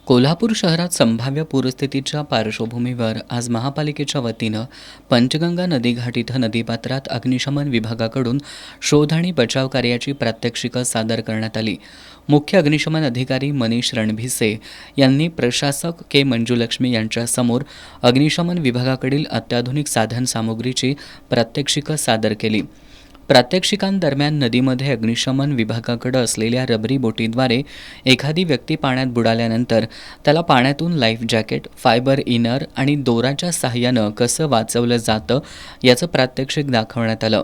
कोल्हापूर शहरात संभाव्य पूरस्थितीच्या पार्श्वभूमीवर आज महापालिकेच्या वतीनं पंचगंगा नदीघाट इथं नदीपात्रात अग्निशमन विभागाकडून शोध आणि बचाव कार्याची प्रात्यक्षिकं सादर करण्यात आली. मुख्य अग्निशमन अधिकारी मनीष रणभिसे यांनी प्रशासक के मंजुलक्ष्मी यांच्यासमोर अग्निशमन विभागाकडील अत्याधुनिक साधनसामुग्रीची प्रात्यक्षिकं सादर केली. प्रात्यक्षिकांदरम्यान नदीमध्ये अग्निशमन विभागाकडे असलेल्या रबरी बोटीद्वारे एखादी व्यक्ती पाण्यात बुडाल्यानंतर त्याला पाण्यातून लाईफ जॅकेट, फायबर इनर आणि दोराच्या सहाय्यानं कसं वाचवलं जातं याचं प्रात्यक्षिक दाखवण्यात आलं.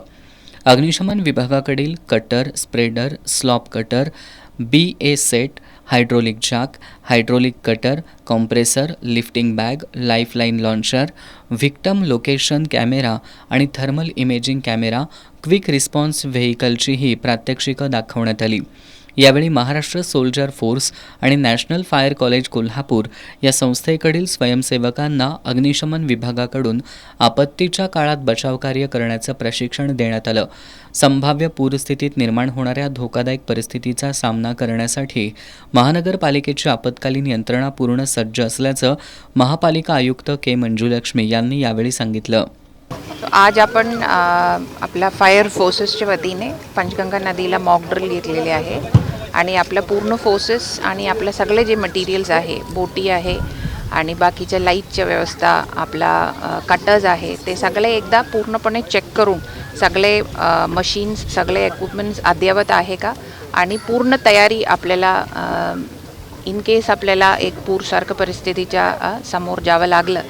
अग्निशमन विभागाकडील cutter, spreader, slope cutter, BA set, hydraulic jack, hydraulic cutter, compressor, lifting bag, lifeline launcher, victim location camera आणि thermal imaging camera, quick response व्हेकलचीही प्रात्यक्षिकं दाखवण्यात आली. यावेळी महाराष्ट्र सोल्जर फोर्स आणि नॅशनल फायर कॉलेज कोल्हापूर या संस्थेकडील स्वयंसेवकांना अग्निशमन विभागाकडून आपत्तीच्या काळात बचावकार्य करण्याचं प्रशिक्षण देण्यात आलं. संभाव्य पूरस्थितीत निर्माण होणाऱ्या धोकादायक परिस्थितीचा सामना करण्यासाठी महानगरपालिकेची आपत्कालीन यंत्रणा पूर्ण सज्ज असल्याचं महापालिका आयुक्त के मंजुलक्ष्मी यांनी यावेळी सांगितलं. आज आपण आपल्या फायर फोर्सेसच्या वतीने पंचगंगा नदीला मॉक ड्रिल घेतलेले आहे आणि आपल्या पूर्ण फोर्सेस आणि आपले सगळे जे मटेरियल्स आहे, बोटी आहे आणि बाकीच्या लाईटच्या व्यवस्था, आपला कटर्स आहे, ते सगळे एकदा पूर्णपणे चेक करून सगळे मशीन्स, सगळे इक्विपमेंट्स अद्ययावत आहे का आणि पूर्ण तयारी आपल्याला इन केस आपल्याला एक पूरसारखं परिस्थितीच्या समोर जावं लागलं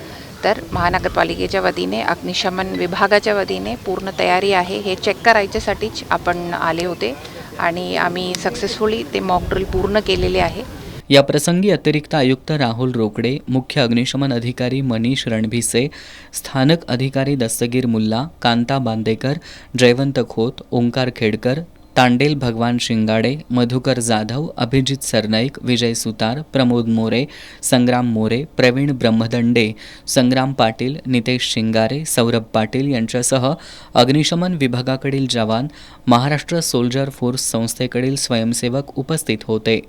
तर महानगरपालिकेच्या वतीने, अग्निशमन विभागाच्या वतीने पूर्ण तयारी आहे हे चेक करायच्यासाठीच आपण आले होते आणि आम्ही सक्सेसफुली ते मॉक ड्रिल पूर्ण केलेले आहे. या प्रसंगी अतिरिक्त आयुक्त राहुल रोकडे, मुख्य अग्निशमन अधिकारी मनीष रणभिसे, स्थानक अधिकारी दस्तगीर मुल्ला, कांता बांदेकर, जयवंत खोत, ओंकार खेडकर, तांडेल भगवान शिंगाडे, मधुकर जाधव, अभिजित सरनाईक, विजय सुतार, प्रमोद मोरे, संग्राम मोरे, प्रवीण ब्रह्मदंडे, संग्राम पाटील, नितेश शिंगारे, सौरभ पाटील यांच्यासह अग्निशमन विभागाकडील जवान, महाराष्ट्र सोल्जर फोर्स संस्थेकडील स्वयंसेवक उपस्थित होते.